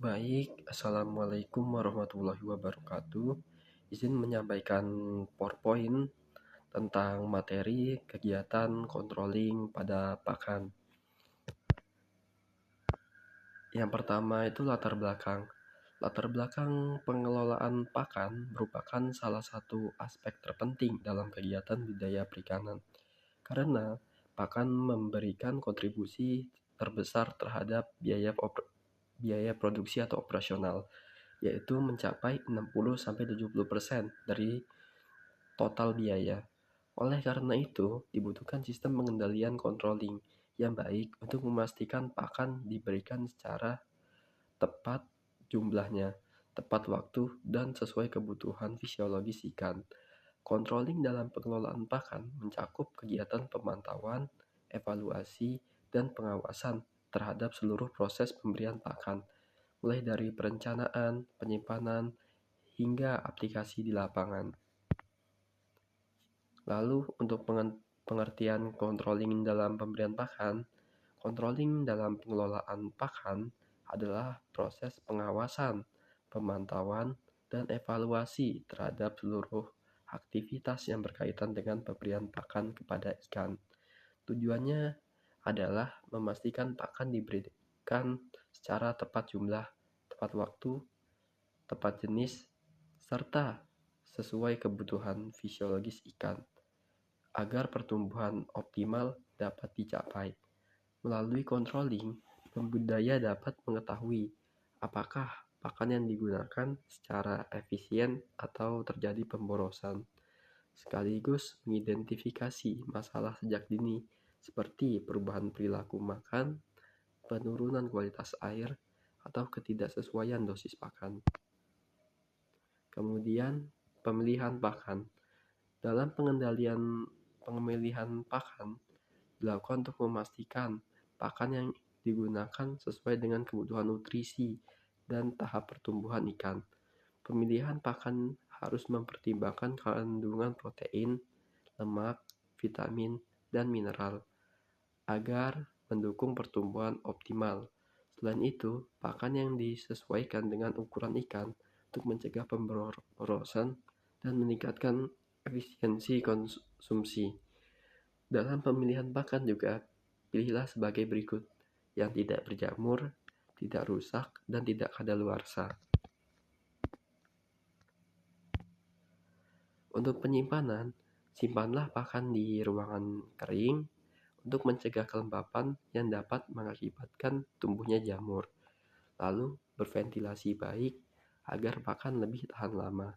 Baik, Assalamualaikum warahmatullahi wabarakatuh. Izin menyampaikan PowerPoint tentang materi kegiatan controlling pada pakan. Yang pertama itu latar belakang. Latar belakang pengelolaan pakan merupakan salah satu aspek terpenting dalam kegiatan budidaya perikanan. Karena pakan memberikan kontribusi terbesar terhadap biaya produksi atau operasional, yaitu mencapai 60-70% dari total biaya. Oleh karena itu, dibutuhkan sistem pengendalian controlling yang baik untuk memastikan pakan diberikan secara tepat jumlahnya, tepat waktu, dan sesuai kebutuhan fisiologis ikan. Controlling dalam pengelolaan pakan mencakup kegiatan pemantauan, evaluasi, dan pengawasan terhadap seluruh proses pemberian pakan, mulai dari perencanaan, penyimpanan, hingga aplikasi di lapangan. Lalu untuk pengertian controlling dalam pemberian pakan, controlling dalam pengelolaan pakan adalah proses pengawasan, pemantauan, dan evaluasi terhadap seluruh aktivitas yang berkaitan dengan pemberian pakan kepada ikan. Tujuannya adalah memastikan pakan diberikan secara tepat jumlah, tepat waktu, tepat jenis, serta sesuai kebutuhan fisiologis ikan, agar pertumbuhan optimal dapat dicapai. Melalui controlling, pembudidaya dapat mengetahui apakah pakan yang digunakan secara efisien atau terjadi pemborosan, sekaligus mengidentifikasi masalah sejak dini seperti perubahan perilaku makan, penurunan kualitas air, atau ketidaksesuaian dosis pakan. Kemudian, pemilihan pakan. Dalam pemilihan pakan dilakukan untuk memastikan pakan yang digunakan sesuai dengan kebutuhan nutrisi dan tahap pertumbuhan ikan. Pemilihan pakan harus mempertimbangkan kandungan protein, lemak, vitamin, dan mineral agar mendukung pertumbuhan optimal. Selain itu, pakan yang disesuaikan dengan ukuran ikan untuk mencegah pemborosan dan meningkatkan efisiensi konsumsi. Dalam pemilihan pakan juga, pilihlah sebagai berikut: yang tidak berjamur, tidak rusak, dan tidak kadaluarsa. Untuk penyimpanan, simpanlah pakan di ruangan kering untuk mencegah kelembapan yang dapat mengakibatkan tumbuhnya jamur. Lalu, berventilasi baik agar pakan lebih tahan lama.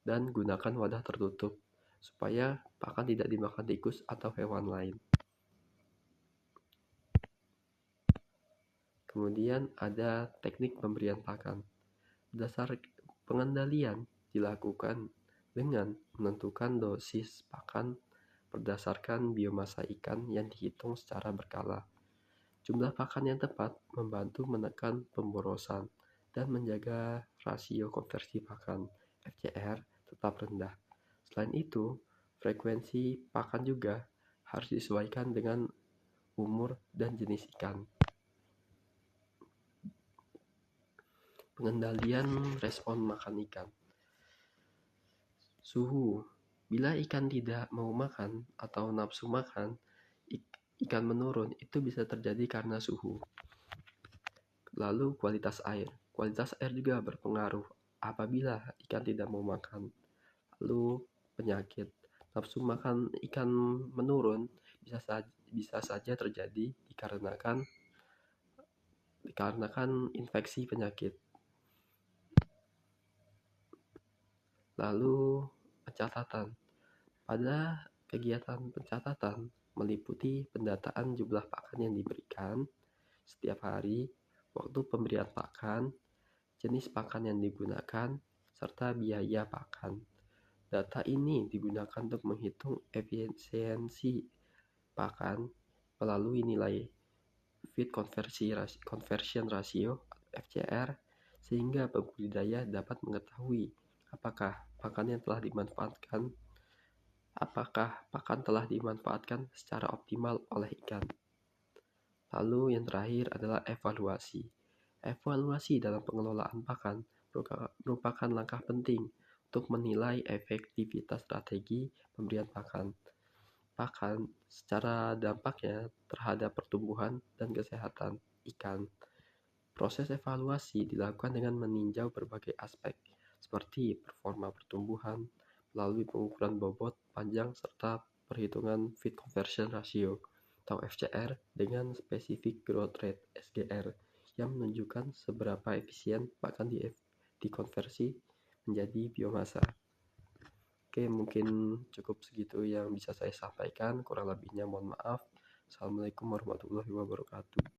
Dan gunakan wadah tertutup supaya pakan tidak dimakan tikus atau hewan lain. Kemudian ada teknik pemberian pakan. Dasar pengendalian dilakukan dengan menentukan dosis pakan berdasarkan biomasa ikan yang dihitung secara berkala. Jumlah pakan yang tepat membantu menekan pemborosan dan menjaga rasio konversi pakan (FCR) tetap rendah. Selain itu, frekuensi pakan juga harus disesuaikan dengan umur dan jenis ikan. Pengendalian respon makan ikan. Suhu. Bila ikan tidak mau makan atau nafsu makan, ikan menurun, itu bisa terjadi karena suhu. Lalu kualitas air. Kualitas air juga berpengaruh apabila ikan tidak mau makan. Lalu penyakit. Nafsu makan ikan menurun bisa saja terjadi dikarenakan infeksi penyakit. Lalu pencatatan. Pada kegiatan pencatatan meliputi pendataan jumlah pakan yang diberikan setiap hari, waktu pemberian pakan, jenis pakan yang digunakan, serta biaya pakan. Data ini digunakan untuk menghitung efisiensi pakan melalui nilai feed conversion ratio (FCR), sehingga pembudidaya dapat mengetahui apakah pakan telah dimanfaatkan secara optimal oleh ikan. Lalu yang terakhir adalah evaluasi. Evaluasi dalam pengelolaan pakan merupakan langkah penting untuk menilai efektivitas strategi pemberian pakan secara dampaknya terhadap pertumbuhan dan kesehatan ikan. Proses evaluasi dilakukan dengan meninjau berbagai aspek, seperti performa pertumbuhan, melalui pengukuran bobot, panjang, serta perhitungan feed conversion ratio atau FCR dengan specific growth rate SGR yang menunjukkan seberapa efisien pakan dikonversi menjadi biomasa. Oke, mungkin cukup segitu yang bisa saya sampaikan. Kurang lebihnya mohon maaf. Assalamualaikum warahmatullahi wabarakatuh.